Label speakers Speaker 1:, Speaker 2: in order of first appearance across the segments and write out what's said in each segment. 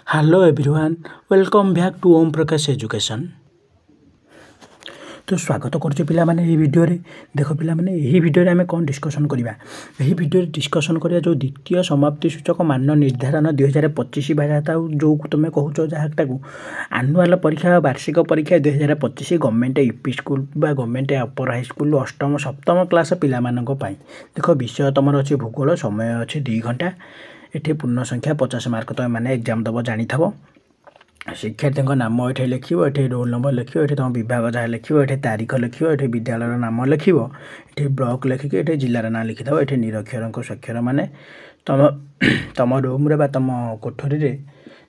Speaker 1: Hello everyone welcome back to Om Prakash education. तो स्वागत करुचे पिला माने ये वीडियो रे देख पिला माने यही वीडियो रे हमें कौन डिस्कशन करिबा यही वीडियो रे डिस्कशन करिया जो द्वितीय समाप्ति सूचक मान निर्धारण 2025 बाजाता जो तुम कहूच जहाँटा को आनुआल परीक्षा वार्षिक परीक्षा 2025 गवर्नमेंट यूपी स्कूल बा गवर्नमेंट अपर हाई स्कूल अष्टम सप्तम क्लास पिला मानक पई देख विषय तुम अच्छी भूगोल समय अच्छी 2 घंटा ये पूर्ण संख्या 50 मार्क तुम मैंने एग्जाम दब जानी शिक्षार्थी नाम ये लिख ये रोल नंबर लिख ये तुम विभाग जहाँ लिख ये तारीख लिख ये विद्यालय नाम लिख ये ब्लॉक लिखिकी ये जिलार ना लिखिद ये निरक्षर स्वाक्षर माने तुम तुम रूम्रे तुम कोठरी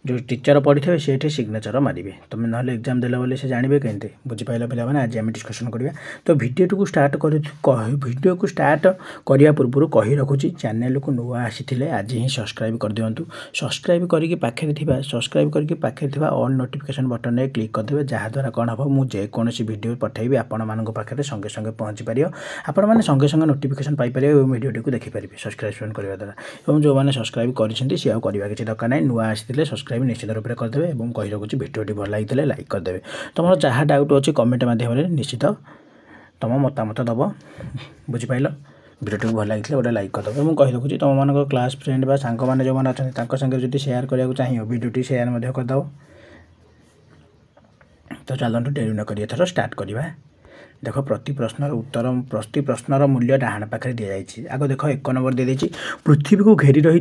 Speaker 1: जो टीचर पढ़ी थे से सिग्नेचर मारे तुम ना एग्जाम देला बोले से जानवे कहीं बुझीपाल पे आज आम डिस्कसन करवा। तो वीडियो को स्टार्ट वीडियो को स्टार्ट करने पूर्व कही रखुची चैनल को नुआ आसी आज ही सब्सक्राइब कर दिंतु सब्सक्राइब करके पाखे सब्सक्राइब करके पाखे ऑल नोटिफिकेशन बटन में क्लिक करदे जहाँद्वारा कौन हम मुझे जेकोसी वीडियो पठेबी आपण मानक पाखे संगे संगे पहुँची पार आपण मैंने संगे संगे नोटिफिकेशन पाइपर वीडियो को देखिपारे सब्सक्रिप्शन करने द्वारा और जो मैंने सब्सक्राइब करेंगे सी आगे किसी दरकार ना नुआ आसी सब्सक्राइब निश्चित रूप से करदे और कही रखुच्छी वीडियो भल लगी लाइक करदे तुम जहाँ डाउट अच्छी कमेंट मध्यम निश्चित तुम मतामत दब बुझीपाल वीडियो भल लगी गोटे लाइक करदे और कही रखुच्छी तुम मान क्लास फ्रेंड सांग मैंने जो मैंने अच्छा संगे जो शेयर करने चाहिए वीडियो शेयर करदे। तो चलते डेरी न कर एथर स्टार्ट करवा। देख प्रति प्रश्नर मूल्य डाहाण पाखे दी जाए आग देख 1 नंबर दी जाइए पृथ्वी को घेरी रही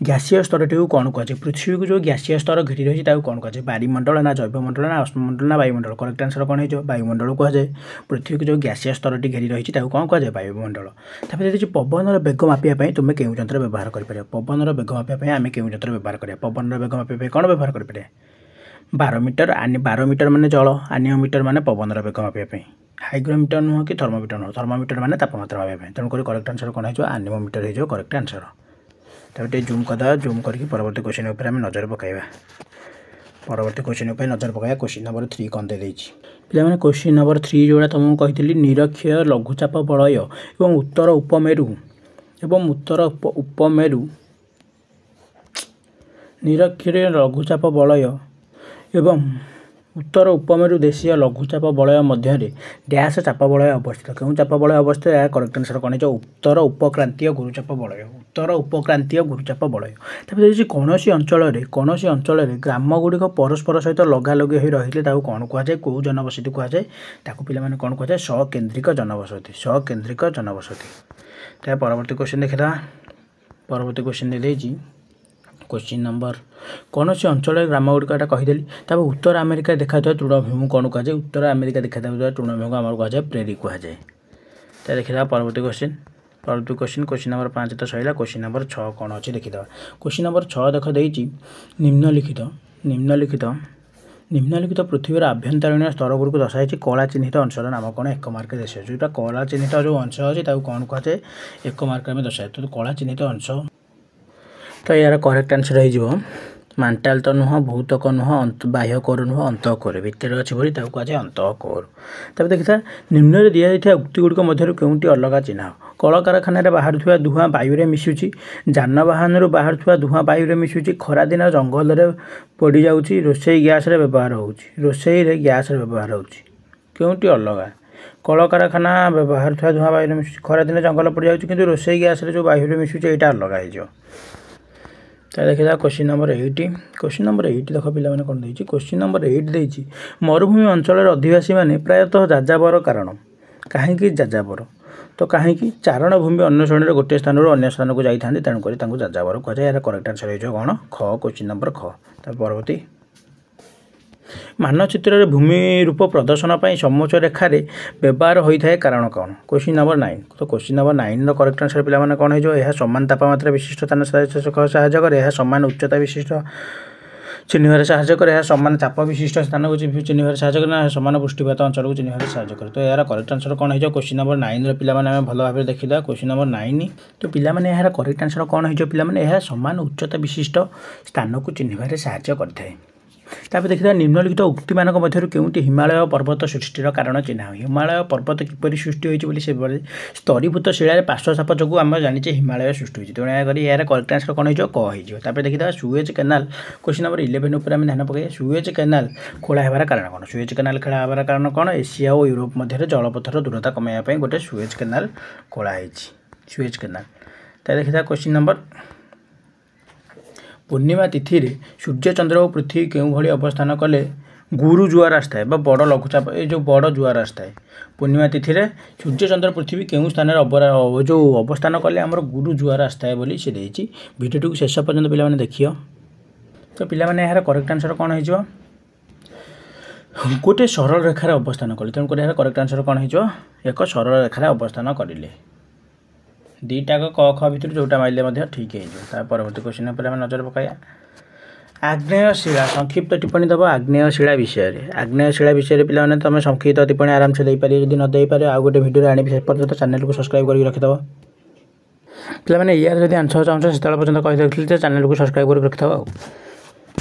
Speaker 1: गैसीय स्तरटी को कौन कहुए पृथ्वी को जो गैसीय स्तर घेरी रही कौन कहुए बायुमंडल ना जैवमंडल ना अश्ममंडल ना वायुमंडल करेक्ट आंसर कौन हो वायुमंडल कहुए पृथ्वी को जो गैसीय स्तरटी घेरी रही कौन कहुए वायुमंडल। तापर पवन बेग मापिया तुम केउं यंत्र व्यवहार कर पवन बेग मापिया आम केउं यंत्र व्यवहार करें पवन बेग मापिया कौन व्यवहार करें 12 मीटर 12 मीटर माने जल आनियोमीटर माने पवन बेग मापिया हाइग्रोमीटर नुह कि थर्मोमीटर नुह थर्मोमीटर माने तापमात्रा मापिया तेणुक करेक्ट आंसर कौन हो आनियोमीटर हो करेक्ट आंसर। तब जूम करदा जूम करके परवर्ती क्वेश्चन उपर आम नजर पकाइबा परवर्ती क्वेश्चन उपर नजर पकाइबा। क्वेश्चन नंबर 3 कौन दे पे क्वेश्चन नंबर 3 जोड़ा तुमको कही निरक्षीय लघुचाप बलय और उत्तर उपमेरु निरक्षीय लघुचाप बलय एवं उत्तर उपमेरु देशीय लघुचाप बलय मध्य डैश चाप बलय अवस्थित क्यों चाप बलय अवस्थित या करेक्ट आंसर कौन हो उत्तर उपक्रांतीय गुरुचाप बलय उत्तर उपक्रांतीय गुरुचाप बलय। तब कौन अंचल ग्रामगुड़िक परस्पर सहित लगालगी हो रही कौन कहुए कौ जनबसति कहुए पे कौन कहुए सकेन्द्रिक जनबसति। तब परवर्ती क्वेश्चन देखा परवर्ती क्वेश्चन दे क्वेश्चन नंबर कौन सी अंचल ग्रामगुड़िक कहीदेली तब उत्तर अमेरिका देखा तृणभूमि कौन कहुए उत्तर अमेरिका देखा तृणभूमि आम कहुए प्रेरी कहुए। तो देखा परवर्ती क्वेश्चन क्वेश्चन नंबर 5 तो सही क्वेश्चन नंबर 6 कौन अच्छी देखीद क्वेश्चन नंबर 6 देख देती निम्नलिखित पृथ्वीर आभ्यंतरीण स्तर गुड़िक दर्शाई कला चिन्हित अंशर नाम कौन 1 मार्क देश जोटा कला चिन्हित जो अंश अच्छे कौन कहुए 1 मार्क आम दर्शाए। तो कला चिन्हित अंश तो यार करेक्ट आंसर हो मांटाल तो नुह भौतक नुह बाह्य कोर नुह अंतःकोर भितर अच्छी बोली कहुए अंतःकोर। तब देखा निम्न दि जाता उक्ति गुड़िक मध्य केउंटी अलग चिन्ह कल कारखाना बाहर धूआं वायु मिशुची जानवाहन बाहर धूआं वायु मिशुची खरा दिन जंगल में पड़ जाऊँगी रोसई गैस व्यवहार होसई गैस व्यवहार होउटी अलग कल कारखाना बाहर धूआं वायु मिशुची खरा दिन जंगल पड़ जाऊँगी कि रोसई गैस जो वायु मिशुची यहाँ अलग हो। देखा क्वेश्चन नंबर 8 क्वेश्चन नंबर 8 देख पे कौन दे क्वेश्चन नंबर 8 देती मरुभूमि अंचल अधिवासी मैंने प्रायतः जाजाबर कारण कहीं जाजाबर तो कहीं चारण भूमि अन्वेषण गोटे स्थान अन्य स्थान को जाते तेणुक जाजाबर कहुए यार करेक्ट आंसर हो कौन ख क्वेश्चन नंबर ख। तब परवर्ती मानचित्र भूमि रूप प्रदर्शन पर समोच्च रेखार व्यवहार होता है कारण कौन क्वेश्चन नंबर 9। तो क्वेश्चन नंबर 9 करेक्ट आंसर पे कौन हो यह समान तापमात्रा विशिष्ट स्थान साहाय्य करे यह समान उच्चता विशिष्ट चिन्हर साहाय्य करे समान चाप विशिष्ट स्थान को चिन्हर साहाय्य करे समान पृष्ठपात अंचल को चिन्हर साहाय्य करे। तो यार करेक्ट आंसर कौन हो क्वेश्चन नंबर 9 पे भल भाव देखा क्वेश्चन नंबर 9 तो पे यार करेक्ट आंसर कौन हो पे यह समान उच्चता विशिष्ट स्थान को चिन्हर साहाय्य करता है तापर देखिए निम्नलिखित उक्ति मानक मध्यरु केउंटी हिमालय पर्वत सृष्टिर कारण चिन्ह हिमालय पर्वत किपरि सृष्टि होइछि बोली से स्तरीभूत शिलार पार्श्वचाप जो आम जाने हिमालय सृष्टि होइछि तेणु यार करेक्ट आंसर कौन हो तापर देखिए सुएज कैनाल क्वेश्चन नंबर 11 ऊपर आम ध्यान पकड़ सुएज कैनाल खोला हेबार कारण कौन सुएज कैनाल खोला हेबार कारण कौन एशिया और यूरोप मध्य जलपथर दूरता कमाइबा गोटे सुएज कैनाल खोला सुएज कैनाल तो देखिए क्वेश्चन नंबर पूर्णिमा तिथि रे सूर्य चंद्र और पृथ्वी केउं भली अवस्थान कले गुरु जुआर आसता है बड़ लघुचाप ये जो बड़ जुआर आसता है पूर्णिमा तिथि रे सूर्य चंद्र पृथ्वी केउं स्थान जो अवस्थान कले आमर गुरु जुआर आसता है बोली से देछि भिडियो को शेष पर्यंत पिला माने देखियो तो पिला माने यार करेक्ट आंसर कौन हो गोटे सरल रेखार अवस्थान कले तेणुक यार करेक्ट आंसर कौन हो एक सरल रेखार अवस्थान करें दीटा क ख भितर जोटा मारे ठीक है परवर्ती क्वेश्चन पर नजर पकाया आग्नेय शिला संक्षिप्त टिप्पणी दब आग्नेय शिला विषय पे तुम संक्षिप्त टिप्पणी आराम से दे पारे जदि न दे पारे आ गोटे भिडियो आनी पर्यंत चैनल को सब्सक्राइब करके रखिदब पे यार जब आंसर चाहूँ से पर्यंत कही चैनल को सब्सक्राइब करके रखिदब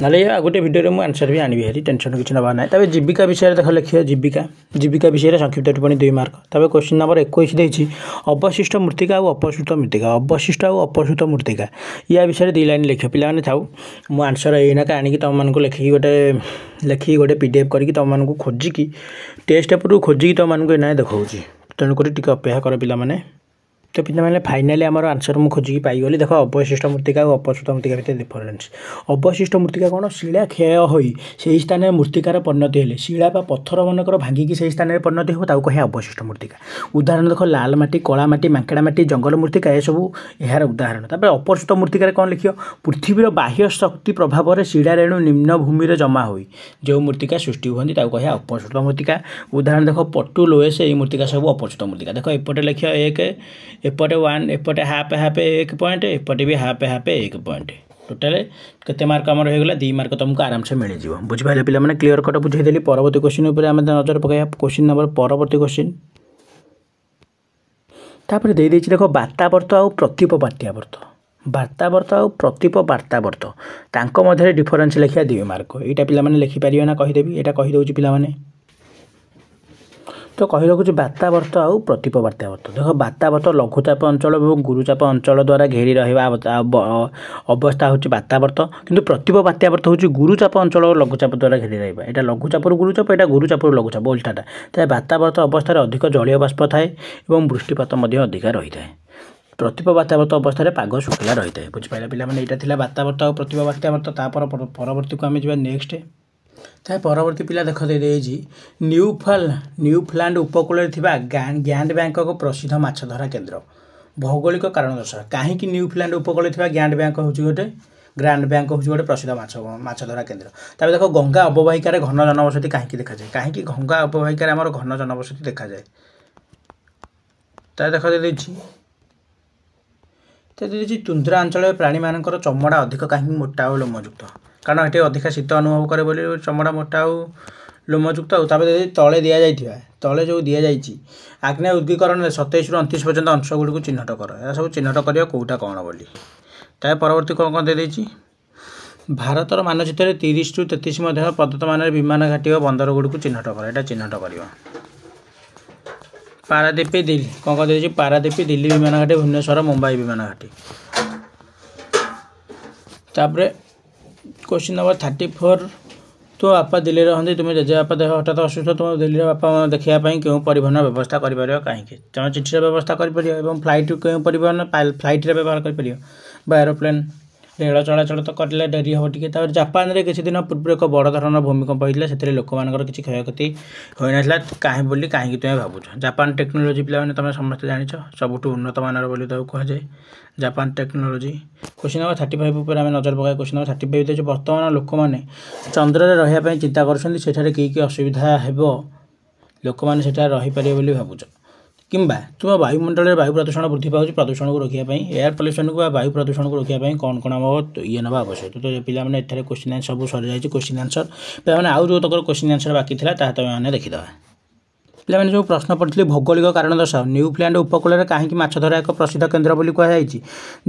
Speaker 1: ना आ गोटे भिडियो मुझे आंसर भी आनी भारी टेंशन किसी नवा ना तब जीविका विषय देख लिखिए जीविका विषय संक्षिप्त टिप्पणी 2 मार्क तब क्वेश्चन नंबर 21 देती अवशिष्ट मृत्तिका और अपसृत मृत्तिका अवशिष्ट और अपसृत मृत्तिका या विषय 2 लाइन लिख पे थाऊ मु आंसर एनाक आनिक तुम मानक लिखिकी गोटे PDF करके तुम मानक खोजिकी टेस्ट पेपर खोजिकी तुम मानक एना देखा तेणुक अपेक्षा कर पे तो पे फाइनाली आमर आंसर मुझे खोजिकी पाईगली देख अवशिष्ट मृत्तिका और अपसृत मृत्तिका भितर डिफरेन्स अवशिष्ट मृत्तिका कौन शिला क्षय हो से स्थान में मृत्तिकार परिणति हेले शिला पत्थर मनकर भांगिकी से स्थान में परिणति हो कहे अवशिष्ट मृत्तिका उदाहरण देख लाल माटी कला माटी मांकेड़ा माटी जंगल मृत्तिका यह सब यार उदाहरण तापर अपसृत मृत्तिकार कौन लिख पृथ्वीर बाह्य शक्ति प्रभाव में शिला रेणु निम्न भूमि जमा हो जो मृत्तिका सृष्टि हुई कहे अपसृत मृत्तिका उदाहरण देख पटु लोएस यही मृत्तिका सब अपसृत मृत्तिका देख एपटे लिख 1 एपटे 1 एपटे हाफ 1 पॉइंट एपटे भी हाफ 1 पॉइंट टोटाल केते मार्क आमर हो गला 2 मार्क तुमको आराम से मिल जाव बुझिपारे पिला माने क्लियर कट बुझेदेली परवर्ती क्वेश्चन उपर आम नजर पकाया क्वेश्चन नंबर परवर्ती क्वेश्चन तापर दे देछि देखो वार्तावर्त और प्रतीप वार्तावर्त और प्रतीप वार्तावर्त तांको मध्य डिफरेन्स लिखिया 2 मार्क एटा पिला माने लिखि पारियो ना कहिदेबी एटा कहि दउछि पिला माने तो कही रखुच्छे वार्तावर्त आउ प्रतीप वार्तावर्त देख वार्तावर्त लघुचाप अंचल और गुरुचाप अंचल द्वारा घेरी रहा अवस्था हूँ वार्तावर्त किंतु प्रतीप वार्तावर्त हूँ गुरुचाप अंचल और लघुचाप द्वारा घेरी रहा यहाँ लघुचाप गुरुचाप यहाँ गुरुचाप लघुचाप उल्टाटा तो वार्तावर्त अवस्था अधिक जलीय बाष्प थाए और वृष्टिपात अधिका रही है प्रतीप वार्तावर्त अवस्था पाग शुखला रही है बुझिपारे पे यहाँ वार्तावर्त और प्रतीप वार्तावर्त परवर्ती को आम जा नेक्स्ट तार परवर्ती पिला देख दे न्यूफिलैंड उपकूल ग्रैंड बैंकक प्रसिद्ध माछधरा केन्द्र भौगोलिक कारण दर्शा कहीं न्यूफिलैंड उपकूल ग्रैंड बैंक हूँ गोटे ग्रैंड बैंक हूँ गोटे प्रसिद्ध माछधरा केन्द्र तब देख गंगा अववाहिकार घन जनबसति कहीं देखा जाए कहीं गंगा अववाहिकार आम घन जनबसति देखा जाए देख दे तुंद्रा अंचल प्राणी मानकर चमड़ा अधिक कहीं मोटा और लोमयुक्त कारण ये अधिका शीत अनुभव करे बोली चमड़ा मोटा और लोमयुक्त तले दि जाइए तले जो दि जाइए आग्नेय उद्गीकरण 27 ରୁ 29 पर्यंत अंशगुड़ को चिन्हट कर यह सब चिन्हट कर कौटा कौन बोली तार परवर्ती कौन कौन दे भारतर मानचित्र 30 ରୁ 33 मध्य प्रदत्त मान विमान घाटी और बंदर गुड़ को चिन्हट कर यहाँ चिन्हट कर पारादीप दिल्ली कौन कौन दे पारादीप दिल्ली विमान घाटी भुवनेश्वर मुंबई विमान घाटी तापर क्वेश्चन नंबर 34 तो बापा दिल्ली रहते तुम्हें जेजे बापा देह हठात असुस्थ तुम दिल्ली बापा देखापी क्यों परिवहन व्यवस्था कर कहीं तुम चिठिर व्यवस्था कर फ्लाइट क्यों परिवहन फ्लाइट व्यवहार कर एरोप्लेन रेल चलाचल तो करें डेरी हम टी जापान में किसी दिन पूर्व एक बड़ धरण भूमिकंप होता है से लोक मान किसी क्षयक्षति होना कहीं बोली कहीं तुम्हें भावुच जापान टेक्नोलोजी पे तुम समस्त जान सबुठ उन्नत मानर बोली कहुए जापान टेक्नोलोजी क्वेश्चन नंबर 35 पर आम नजर पकाए क्वेश्चन नंबर 35 देखिए बर्तमान लोक मैंने चंद्र में रही चिंता कर कि असुविधा हे लोक मैंने रहीपर बोली भावुच किंबा तुम वायुमंडल में वायु प्रदूषण वृद्धि पाँच प्रदूषण को रोकने एयर पल्यूशन को वायु प्रदूषण को रोकने कौन कौन आम ये ना आवश्यक तो पे एठार क्वेश्चन आंसर सब सरी जाए क्वेश्चन आंसर पे आउ जो तक क्वेश्चन आंसर बाकी था तुम देखीद ପିଲାମାନେ ଯେଉଁ ପ୍ରଶ୍ନ ପଡ଼ିଥିଲେ ଭୌଗୋଳିକ କାରଣ ଦର୍ଶାଅ। ନ୍ୟୁଜିଲାଣ୍ଡ ଉପକୂଳରେ କାହିଁକି ମାଛ ଧରା ଏକ ପ୍ରସିଦ୍ଧ କେନ୍ଦ୍ର ବୋଲି କୁହାଯାଇଛି?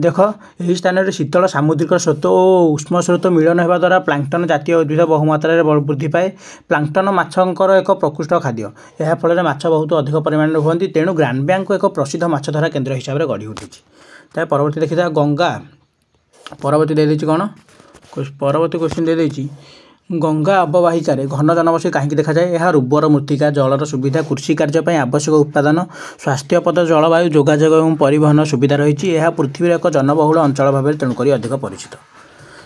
Speaker 1: ଦେଖ, ଏହି ସ୍ଥାନରେ ଶୀତଳ ସାମୁଦ୍ରିକ ସ୍ରୋତ ଓ ଉଷ୍ମ ସ୍ରୋତ ମିଳନ ହେବା ଦ୍ୱାରା ପ୍ଲାଙ୍କଟନ ଜାତୀୟ ଉଦ୍ଭିଦ ବହୁମାତ୍ରାରେ ବୃଦ୍ଧି ପାଏ। ପ୍ଲାଙ୍କଟନ ମାଛଙ୍କର ଏକ ପ୍ରକୃଷ୍ଟ ଖାଦ୍ୟ। ଏହା ଫଳରେ ମାଛ ବହୁତ ଅଧିକ ପରିମାଣରେ ହୁଅନ୍ତି। ତେଣୁ ଗ୍ରାଣ୍ଡ ବ୍ୟାଙ୍କ ଏକ ପ୍ରସିଦ୍ଧ ମାଛ ଧରା କେନ୍ଦ୍ର ହିସାବରେ ଗଢ଼ି ଉଠିଛି। ତାପରେ ପରବର୍ତ୍ତୀ ଦେଖିବା ଗଙ୍ଗା। ପରବର୍ତ୍ତୀ ଦେଇଦେଇଛି କ'ଣ? ପରବର୍ତ୍ତୀ କ୍ୱେଶ୍ଚିନ୍ ଦେଇଦେଇଛି ଗଙ୍ଗା ଅବବାହିକାରେ ଘନ ଜନବସତି କାହିଁକି ଦେଖାଯାଏ? ଏହା ଉର୍ବର ମୃତ୍ତିକା, ଜଳର ସୁବିଧା, କୃଷି କାର୍ଯ୍ୟ ପାଇଁ ଆବଶ୍ୟକ ଉତ୍ପାଦନ, ସ୍ୱାସ୍ଥ୍ୟପଦ, ଜଳବାୟୁ, ଯୋଗାଯୋଗ ଏବଂ ପରିବହନ ସୁବିଧା ରହିଛି। ଏହା ପୃଥିବୀର ଏକ ଜନବହୁଳ ଅଞ୍ଚଳ ଭାବରେ ତେଣୁକରି ଅଧିକ ପରିଚିତ।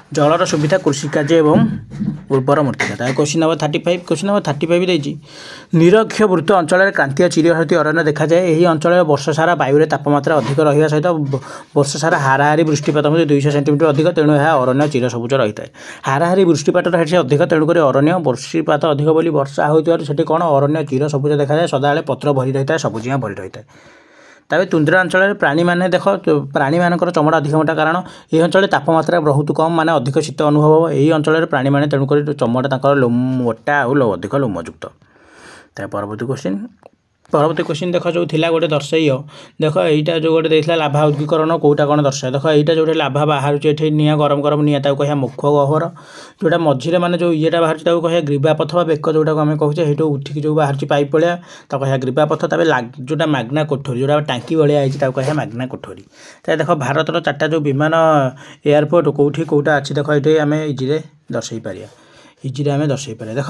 Speaker 1: ଜଳର ସୁବିଧା, କୃଷିକାର୍ଯ୍ୟ ଏବଂ ଉର୍ବର ମୃତ୍ତିକା। ତାହା କ୍ୱେଶ୍ଚିନ୍ ନମ୍ବର 35। କ୍ୱେଶ୍ଚିନ୍ ନମ୍ବର 35 ଦେଇଛି ନିରକ୍ଷବୃତ୍ତ ଅଞ୍ଚଳରେ କ୍ରାନ୍ତୀୟ ଚିରହରିତ ଅରଣ୍ୟ ଦେଖାଯାଏ। ଏହି ଅଞ୍ଚଳରେ ବର୍ଷ ସାରା ବାୟୁରେ ତାପମାତ୍ରା ଅଧିକ ରହିବା ସହିତ ବର୍ଷ ସାରା ହାରାହାରି ବୃଷ୍ଟିପାତ ମଧ୍ୟ 200 ସେଣ୍ଟିମିଟର ଅଧିକ। ତେଣୁ ଏହା ଅରଣ୍ୟ ଚିରସବୁଜ ରହିଥାଏ। ହାରାହାରି ବୃଷ୍ଟିପାତଟା ସେଠି ଅଧିକ, ତେଣୁକରି ଅରଣ୍ୟ ବୃଷ୍ଟିପାତ ଅଧିକ ବୋଲି ବର୍ଷା ହେଉଥିବାରୁ ସେଠି କ'ଣ ଅରଣ୍ୟ ଚିରସବୁଜ ଦେଖାଯାଏ। ସଦାବେଳେ ପତ୍ର ଭରି ରହିଥାଏ, ସବୁଜିମା ଭରି ରହିଥାଏ। ତାପରେ ତୁନ୍ଦ୍ରା ଅଞ୍ଚଳରେ ପ୍ରାଣୀମାନେ ଦେଖ, ପ୍ରାଣୀମାନଙ୍କର ଚମଡ଼ା ଅଧିକ ମୋଟା, କାରଣ ଏହି ଅଞ୍ଚଳରେ ତାପମାତ୍ରା ବହୁତ କମ୍, ମାନେ ଅଧିକ ଶୀତ ଅନୁଭବ ହେବ। ଏହି ଅଞ୍ଚଳରେ ପ୍ରାଣୀମାନେ ତେଣୁକରି ଚମଡ଼ା ତାଙ୍କର ମୋଟା ଆଉ ଅଧିକ ଲୋମଯୁକ୍ତ। ତାପରେ ପରବର୍ତ୍ତୀ କ୍ୱେଶ୍ଚିନ୍ ଦେଖ, ଯେଉଁ ଥିଲା ଗୋଟେ ଦର୍ଶାଇୟ। ଦେଖ, ଏଇଟା ଯେଉଁ ଗୋଟେ ଦେଇଥିଲା ଲାଭା ଉଦ୍ଗୀକରଣ, କେଉଁଟା କ'ଣ ଦର୍ଶାଏ? ଦେଖ, ଏଇଟା ଯେଉଁଟା ଲାଭା ବାହାରୁଛି ଏଠି ନିଆଁ, ଗରମ ଗରମ ନିଆଁ, ତାକୁ କହିବା ମୁଖ ଗହ୍ୱର। ଯେଉଁଟା ମଝିରେ ମାନେ ଯେଉଁ ଇଏଟା ବାହାରୁଛି ତାକୁ କହିବା ଗ୍ରୀବାପଥ ବା ବେକ, ଯେଉଁଟାକୁ ଆମେ କହୁଛେ ସେଇଠୁ ଉଠିକି ଯେଉଁ ବାହାରୁଛି ପାଇପ୍ ଭଳିଆ, ତାକୁ କହିବା ଗ୍ରୀବାପଥ। ତାପରେ ଯେଉଁଟା ମାଗ୍ନା କୋଠରୀ, ଯେଉଁଟା ଟାଙ୍କି ଭଳିଆ ହେଇଛି, ତାକୁ କହିବା ମାଗ୍ନା କୋଠରୀ। ତାହେଲେ ଦେଖ, ଭାରତର 4ଟା ଯେଉଁ ବିମାନ ଏୟାରପୋର୍ଟ କେଉଁଟା ଅଛି? ଦେଖ, ଏଇଠି ଆମେ ଇଜିରେ ଦର୍ଶାଇ ପାରିବା। ଦେଖ,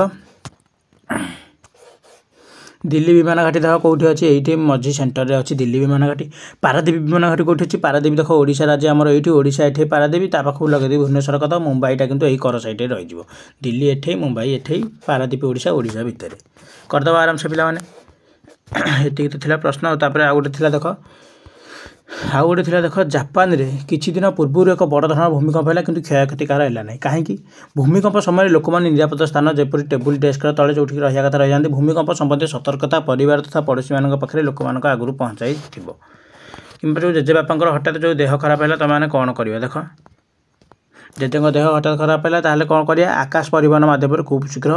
Speaker 1: ଦିଲ୍ଲୀ ବିମାନ ଘାଟି ଦେଖ କେଉଁଠି ଅଛି? ଏଇଠି ମଝି ସେଣ୍ଟରରେ ଅଛି ଦିଲ୍ଲୀ ବିମାନ ଘାଟି। ପାରାଦ୍ୱୀପ ବିମାନ ଘାଟି କେଉଁଠି ଅଛି? ପାରାଦ୍ୱୀପ ଦେଖ, ଓଡ଼ିଶା ରାଜ୍ୟ ଆମର ଏଇଠି, ଓଡ଼ିଶା ଏଠି ପାରାଦ୍ୱୀପ, ତା ପାଖକୁ ଲଗେଇଦେବି ଭୁବନେଶ୍ୱର କଥା। ମୁମ୍ବାଇଟା କିନ୍ତୁ ଏଇ କର ସାଇଡ଼୍ରେ ରହିଯିବ। ଦିଲ୍ଲୀ ଏଠି, ମୁମ୍ବାଇ ଏଠି, ପାରାଦ୍ୱୀପ ଓଡ଼ିଶା ଭିତରେ କରିଦେବା ଆରାମସେ ପିଲାମାନେ। ଏତିକି ତ ଥିଲା ପ୍ରଶ୍ନ। ତାପରେ ଆଉ ଗୋଟେ ଥିଲା ଦେଖ, ଜାପାନରେ କିଛି ଦିନ ପୂର୍ବରୁ ଏକ ବଡ଼ ଧରଣର ଭୂମିକମ୍ପ ହେଲା, କିନ୍ତୁ କ୍ଷୟକ୍ଷତି କାହାର ହେଲା ନାହିଁ। କାହିଁକି? ଭୂମିକମ୍ପ ସମୟରେ ଲୋକମାନେ ନିରାପଦ ସ୍ଥାନ ଯେପରି ଟେବୁଲ ଡେସ୍କର ତଳେ ଯେଉଁଠିକି ରହିବା କଥା ରହିଯାଆନ୍ତି। ଭୂମିକମ୍ପ ସମ୍ବନ୍ଧୀୟ ସତର୍କତା ପରିବାର ତଥା ପଡ଼ୋଶୀମାନଙ୍କ ପାଖରେ ଲୋକମାନଙ୍କ ଆଗରୁ ପହଞ୍ଚାଇଥିବ। କିମ୍ବା ଯେଉଁ ଜେଜେବାପାଙ୍କର ହଠାତ୍ ଯେଉଁ ଦେହ ଖରାପ ହେଲା, ତୁମେମାନେ କ'ଣ କରିବ? ଦେଖ, ଜେଜେଙ୍କ ଦେହ ହଠାତ୍ ଖରାପ ହେଲା, ତାହେଲେ କ'ଣ କରିବା? ଆକାଶ ପରିବହନ ମାଧ୍ୟମରେ ଖୁବ୍ ଶୀଘ୍ର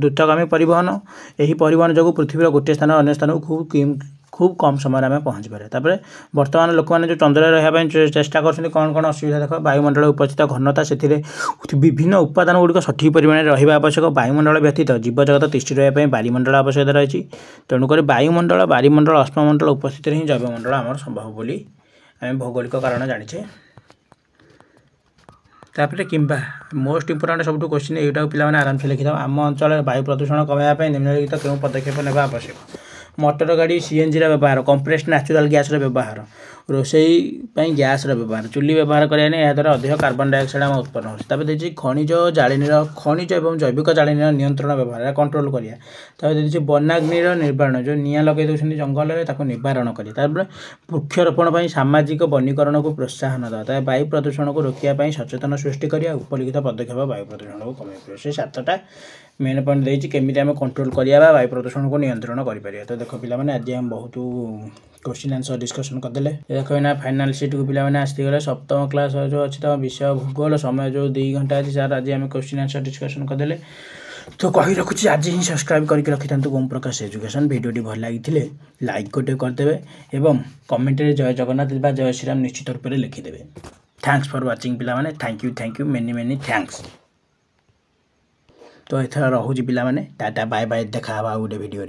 Speaker 1: ଦ୍ରୁତଗାମୀ ପରିବହନ। ଏହି ପରିବହନ ଯୋଗୁଁ ପୃଥିବୀର ଗୋଟିଏ ସ୍ଥାନ ଅନ୍ୟ ସ୍ଥାନକୁ ଖୁବ୍ କମ୍ ସମୟରେ ଆମେ ପହଞ୍ଚିପାରିବା। ତାପରେ ବର୍ତ୍ତମାନ ଲୋକମାନେ ଯେଉଁ ଚନ୍ଦ୍ରରେ ରହିବା ପାଇଁ ଚେଷ୍ଟା କରୁଛନ୍ତି, କ'ଣ ଅସୁବିଧା? ଦେଖ, ବାୟୁମଣ୍ଡଳ ଉପସ୍ଥିତ ଘନତା, ସେଥିରେ ବିଭିନ୍ନ ଉପାଦାନ ଗୁଡ଼ିକ ସଠିକ୍ ପରିମାଣରେ ରହିବା ଆବଶ୍ୟକ। ବାୟୁମଣ୍ଡଳ ବ୍ୟତୀତ ଜୀବଜଗତ ତିଷ୍ଠି ରହିବା ପାଇଁ ବାୟୁମଣ୍ଡଳ ଆବଶ୍ୟକତା ରହିଛି। ତେଣୁକରି ବାରିମଣ୍ଡଳ, ଅଶ୍ମମଣ୍ଡଳ ଉପସ୍ଥିତିରେ ହିଁ ଜୈବମଣ୍ଡଳ ଆମର ସମ୍ଭବ ବୋଲି ଆମେ ଭୌଗୋଳିକ କାରଣ ଜାଣିଛେ। ତାପରେ କିମ୍ବା ମୋଷ୍ଟ ଇମ୍ପୋର୍ଟାଣ୍ଟ ସବୁଠୁ କ୍ୱେଶ୍ଚିନ୍ ଏଇଟାକୁ ପିଲାମାନେ ଆରାମସେ ଲେଖିଥାଉ। ଆମ ଅଞ୍ଚଳରେ ବାୟୁ ପ୍ରଦୂଷଣ କମାଇବା ପାଇଁ ନିମ୍ନଲିଖିତ କେଉଁ ପଦକ୍ଷେପ ନେବା ଆବଶ୍ୟକ? ମଟର ଗାଡ଼ି, ସିଏନ୍ଜିର ବ୍ୟବହାର, କମ୍ପ୍ରେସ୍ଡ ନ୍ୟାଚୁରାଲ୍ ଗ୍ୟାସ୍ର ବ୍ୟବହାର, ରୋଷେଇ ପାଇଁ ଗ୍ୟାସ୍ର ବ୍ୟବହାର, ଚୁଲି ବ୍ୟବହାର କରିବା ନାହିଁ, ଏହାଦ୍ୱାରା ଅଧିକ କାର୍ବନ ଡାଇଅକ୍ସାଇଡ଼ ଆମ ଉତ୍ପନ୍ନ ହେଉଛି। ତାପରେ ଦେଇଛି ଖଣିଜ ଏବଂ ଜୈବିକ ଜାଳେଣୀର ନିୟନ୍ତ୍ରଣ ବ୍ୟବହାର, ଏହା କଣ୍ଟ୍ରୋଲ୍ କରିବା। ତାପରେ ଦେଇଛି ବନାଗ୍ନିର ନିବାରଣ, ଯେଉଁ ନିଆଁ ଲଗାଇ ଦେଉଛନ୍ତି ଜଙ୍ଗଲରେ, ତାକୁ ନିବାରଣ କରିବା। ତାପରେ ବୃକ୍ଷରୋପଣ ପାଇଁ ସାମାଜିକ ବନୀକରଣକୁ ପ୍ରୋତ୍ସାହନ ଦେବା। ତାପରେ ବାୟୁ ପ୍ରଦୂଷଣକୁ ରୋକିବା ପାଇଁ ସଚେତନ ସୃଷ୍ଟି କରିବା। ଉପଲିଖିତ ପଦକ୍ଷେପ ବାୟୁ ପ୍ରଦୂଷଣକୁ କମାଇ ପାରିବ। ସେ 7ଟା ମେନ୍ ପଏଣ୍ଟ ଦେଇଛି, କେମିତି ଆମେ କଣ୍ଟ୍ରୋଲ୍ କରିବା ବା ବାୟୁ ପ୍ରଦୂଷଣକୁ ନିୟନ୍ତ୍ରଣ କରିପାରିବା। ତ ଦେଖ ପିଲାମାନେ, ଆଜି ଆମେ ବହୁତ क्वेश्चन आंसर डिस्कसन करदे। देखो ना फाइनाल सीट को पिला मैंने आसतीगले सप्तम क्लास जो अच्छी तुम विषय भूगोल समय जो 2 घंटा अच्छी सर आज आम क्वेश्चन आंसर डिस्कसन करदे। तो कही रखुच्छी आज ही सब्सक्राइब करके रखी था ओम प्रकाश एजुकेशन। भिडियोटी भल लगी लाइक गोटे करदे और कमेंट जय जगन्नाथ जय श्रीराम निश्चित रूप से लिखिदेवे। थैंक्स फॉर वाचिंग पिला माने। Thank you many thanks. तो एथर रोचे पिला माने टाटा बाय बाय। देखा गोटे भिडियो।